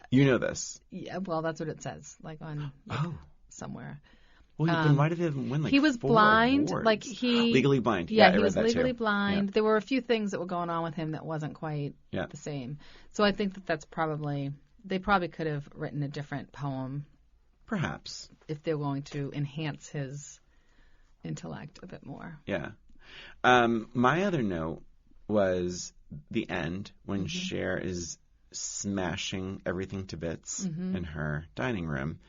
You know this. Yeah. Well, that's what it says. On somewhere. Well, then why did they win he was 4 blind, awards? Legally blind. Yeah, he was legally blind. Yeah. There were a few things that were going on with him that wasn't quite the same. So I think that's probably they probably could have written a different poem. Perhaps if they're going to enhance his intellect a bit more. Yeah. My other note was the end when Cher is smashing everything to bits in her dining room.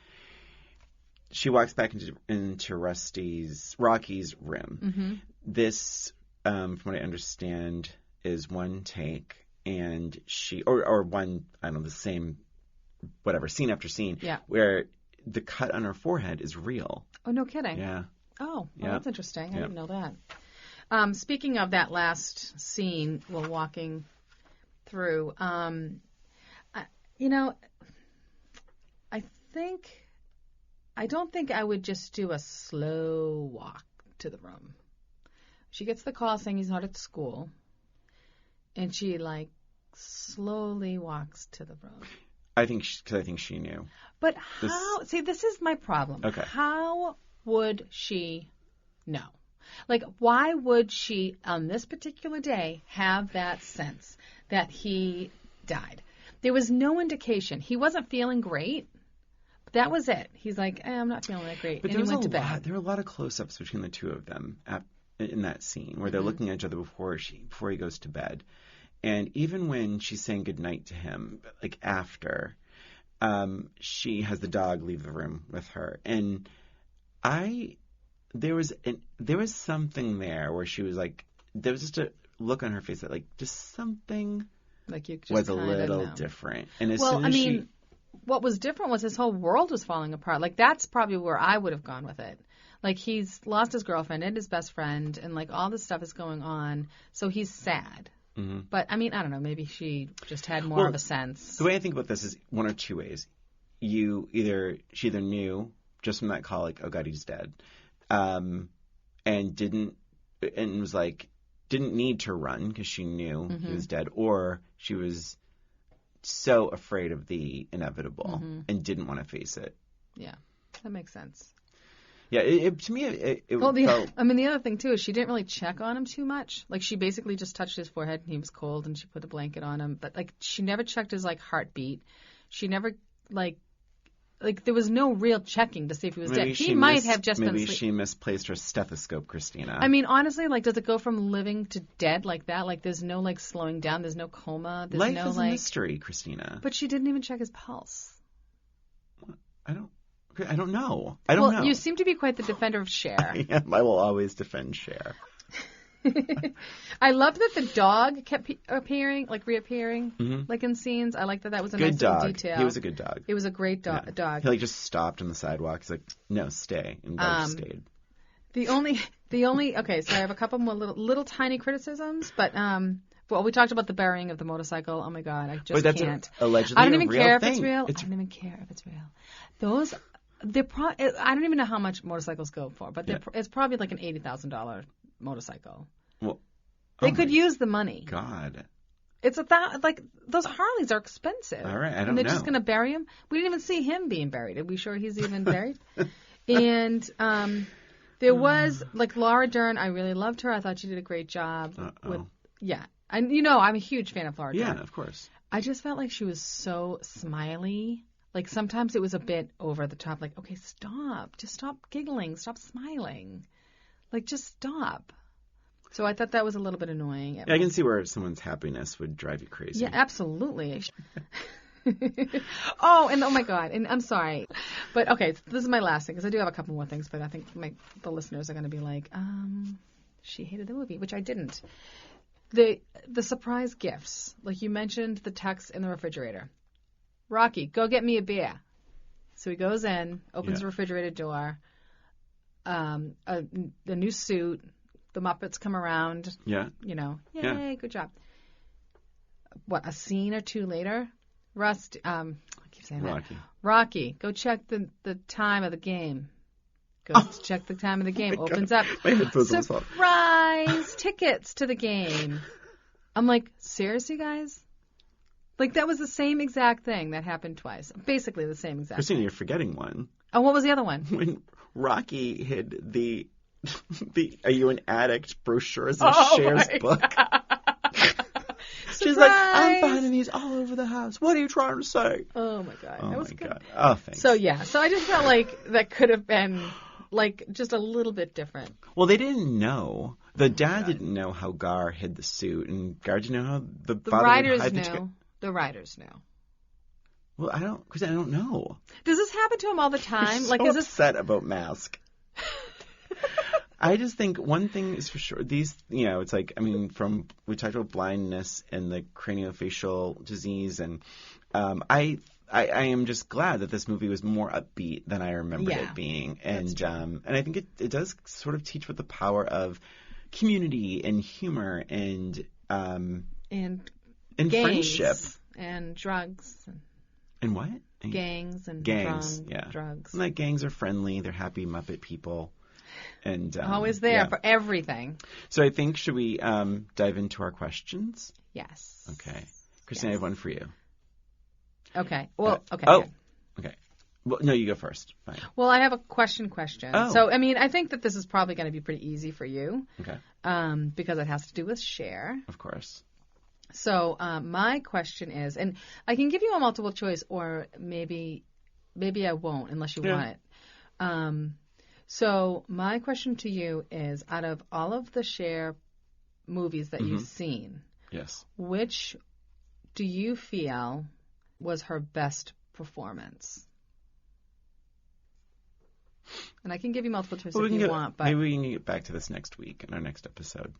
she walks back into Rocky's room. Mm-hmm. This, from what I understand, is one take, and or one, I don't know, the same, whatever, scene after scene, where the cut on her forehead is real. Oh, no kidding. Yeah. Oh, well, that's interesting. I didn't know that. Speaking of that last scene while walking through, I don't think I would just do a slow walk to the room. She gets the call saying he's not at school, and she slowly walks to the room. I think she knew. But how? See, this is my problem. Okay. How would she know? Why would she, on this particular day, have that sense that he died? There was no indication. He wasn't feeling great. But that was it. He's like, I'm not feeling that great. But and he went to bed. There were a lot of close-ups between the two of them in that scene where they're looking at each other before he goes to bed. And even when she's saying goodnight to him, after, she has the dog leave the room with her. And there was something there where she was there was just a look on her face that just something you just was a little different. And what was different was his whole world was falling apart. That's probably where I would have gone with it. He's lost his girlfriend and his best friend, and all this stuff is going on, so he's sad. Mm-hmm. But I don't know. Maybe she just had more of a sense. The way I think about this is one or two ways. She either knew just from that call, oh God, he's dead, and didn't need to run because she knew he was dead, or she was so afraid of the inevitable and didn't want to face it. Yeah, that makes sense. Yeah, to me, it felt... the other thing, too, is she didn't really check on him too much. She basically just touched his forehead and he was cold and she put a blanket on him. But, she never checked his, heartbeat. She never, there was no real checking to see if he was dead. He might have just been Maybe sleeping. she misplaced her stethoscope, Christina. Honestly, does it go from living to dead like that? There's no, slowing down. There's no coma. There's Life no, is a mystery, Christina. But she didn't even check his pulse. I don't know. Know. You seem to be quite the defender of Cher. I will always defend Cher. I loved that the dog kept reappearing, in scenes. I liked that was a nice little detail. He was a good dog. It was a great dog. He just stopped on the sidewalk. He's like, no, stay. And dog stayed. The only okay, so I have a couple more little tiny criticisms, but we talked about the burying of the motorcycle. Oh my God, I just can't. Allegedly I don't even care if thing. it's real. I don't even care if it's real. I don't even know how much motorcycles go for, but it's probably an $80,000 motorcycle. Well, they could use the money. God, it's those Harleys are expensive. All right, I don't know. And they're just going to bury him. We didn't even see him being buried. Are we sure he's even buried? And there was Laura Dern. I really loved her. I thought she did a great job. And I'm a huge fan of Laura Dern. Yeah, of course. I just felt like she was so smiley. Sometimes it was a bit over the top. Okay, stop. Just stop giggling. Stop smiling. just stop. So I thought that was a little bit annoying. I can see where someone's happiness would drive you crazy. Yeah, absolutely. Oh my God. And I'm sorry. But, okay, this is my last thing, because I do have a couple more things, but I think the listeners are going to be like, she hated the movie, which I didn't. The surprise gifts. You mentioned the text in the refrigerator. Rocky, go get me a beer. So he goes in, opens the refrigerator door, the new suit, the Muppets come around. Yeah. Yay, good job. What, a scene or two later? I keep saying Rocky. that. Rocky, go check the time of the game. Goes to check the time of the game, opens up. Surprise! Tickets to the game. I'm like, seriously, guys? That was the same exact thing that happened twice. Basically the same exact Christina, thing. you're forgetting one. Oh, what was the other one? When Rocky hid the Are You an Addict brochures in Cher's book. She's like, I'm finding these all over the house. What are you trying to say? Oh, my God. Oh, that was my good. God. Oh, thanks. So I just felt like that could have been, just a little bit different. Well, they didn't know. The dad didn't know how Gar hid the suit, and Gar didn't know how the father writers hid knew. The writers knew. Well, I don't know. Does this happen to him all the time? Like, is this upset about Mask? I just think one thing is for sure. These, it's like, we talked about blindness and the craniofacial disease, and I am just glad that this movie was more upbeat than I remembered it being, and I think it does sort of teach what the power of community and humor and friendship and drugs and what gangs, drugs. Like gangs are friendly, they're happy Muppet people. And always there for everything. So I think, should we dive into our questions? Yes. Okay. Christine, I have one for you. Okay. Well, okay. Okay. Well, no, you go first. Fine. Well, I have a question. Oh. So, I think that this is probably going to be pretty easy for you. Okay. Because it has to do with Cher. Of course. So, my question is, and I can give you a multiple choice, or maybe I won't unless you want it. So my question to you is, out of all of the Cher movies that you've seen, yes, which do you feel was her best performance? And I can give you multiple choice if you want, but maybe we can get back to this next week in our next episode,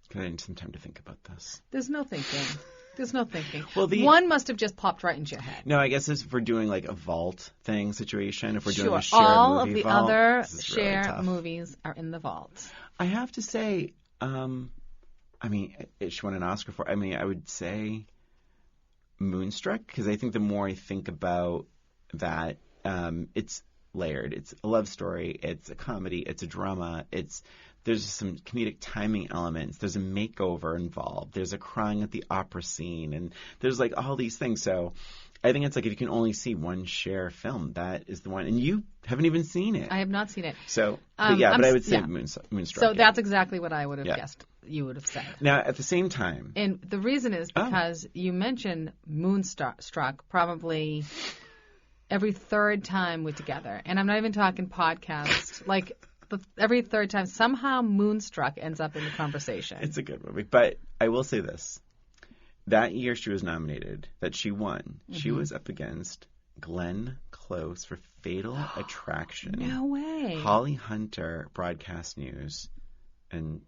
because I need some time to think about this. There's no thinking. Well, one must have just popped right into your head. No, I guess if we're doing like a vault thing situation, if we're doing a Cher all movie of the vault, other Cher movies are in the vault. I have to say, she won an Oscar for. I would say Moonstruck, because I think the more I think about that, it's layered. It's a love story. It's a comedy. It's a drama. There's some comedic timing elements. There's a makeover involved. There's a crying at the opera scene, and there's like all these things. So I think it's like, if you can only see one Cher film, that is the one. And you haven't even seen it. I have not seen it. So, but I would say Moonstruck. So that's exactly what I would have guessed you would have said. Now, at the same time. And the reason is because you mentioned Moonstruck probably every third time we're together. And I'm not even talking podcast. Like, every third time, somehow Moonstruck ends up in the conversation. It's a good movie. But I will say this. That year she was nominated, that she won, she was up against Glenn Close for Fatal Attraction. No way. Holly Hunter, Broadcast News, and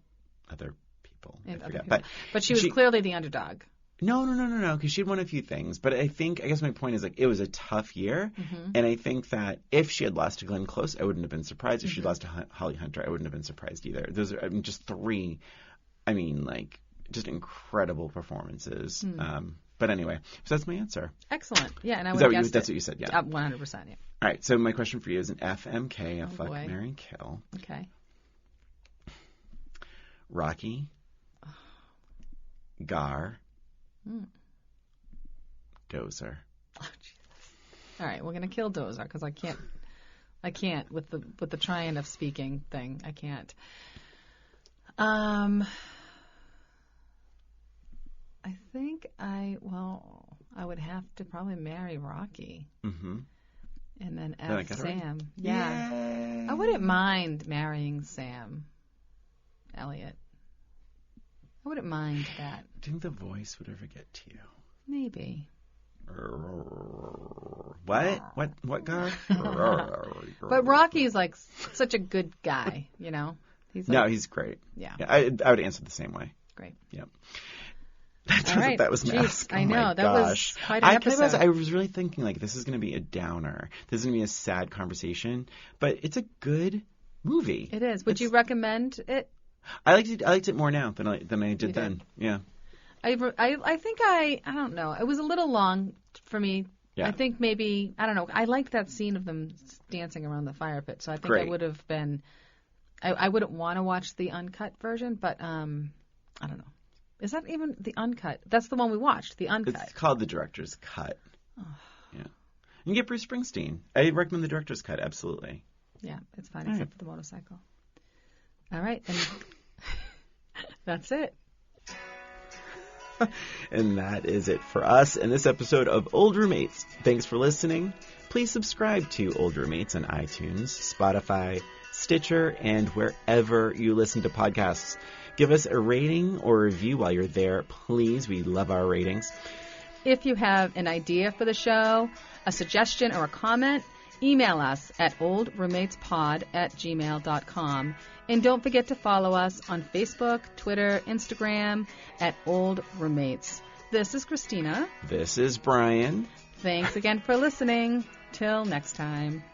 other people. I forget. But she was clearly the underdog. No, because she'd won a few things. But I guess my point is, like, it was a tough year. And I think that if she had lost to Glenn Close, I wouldn't have been surprised. If she'd lost to Holly Hunter, I wouldn't have been surprised either. Those are just three, just incredible performances. But anyway, so that's my answer. Excellent. Yeah, and I would guess that's what you said, yeah. 100%, yeah. All right, so my question for you is an FMK, Fuck, Marry, Kill. Okay. Rocky, Gar, Dozer. Oh, Jesus. All right, we're gonna kill Dozer because I can't with the trying of speaking thing. I can't. I think I would have to probably marry Rocky. Mm-hmm. And then F Sam. Right? Yeah. Yay. I wouldn't mind marrying Sam Elliott. I wouldn't mind that. Do you think the voice would ever get to you? Maybe. What guy? But Rocky's like such a good guy, you know? He's great. Yeah. I would answer the same way. Great. Yep. That was Mask. I know. That was quite an episode. I was really thinking, like, this is going to be a downer. This is going to be a sad conversation. But it's a good movie. It is. Would you recommend it? I liked it more now than I did then. Yeah. I think I don't know. It was a little long for me. Yeah. I think maybe, I don't know. I liked that scene of them dancing around the fire pit. So I think I would have been, I wouldn't want to watch the uncut version, but I don't know. Is that even the uncut? That's the one we watched, the uncut. It's called the director's cut. Oh. Yeah. You can get Bruce Springsteen. I recommend the director's cut, absolutely. Yeah, it's fine, except for the motorcycle. All right, and that's it. And that is it for us in this episode of Old Roommates. Thanks for listening. Please subscribe to Old Roommates on iTunes, Spotify, Stitcher, and wherever you listen to podcasts. Give us a rating or review while you're there, please. We love our ratings. If you have an idea for the show, a suggestion, or a comment, email us at oldroommatespod@gmail.com. And don't forget to follow us on Facebook, Twitter, Instagram at Old Roommates. This is Christina. This is Brian. Thanks again for listening. Till next time.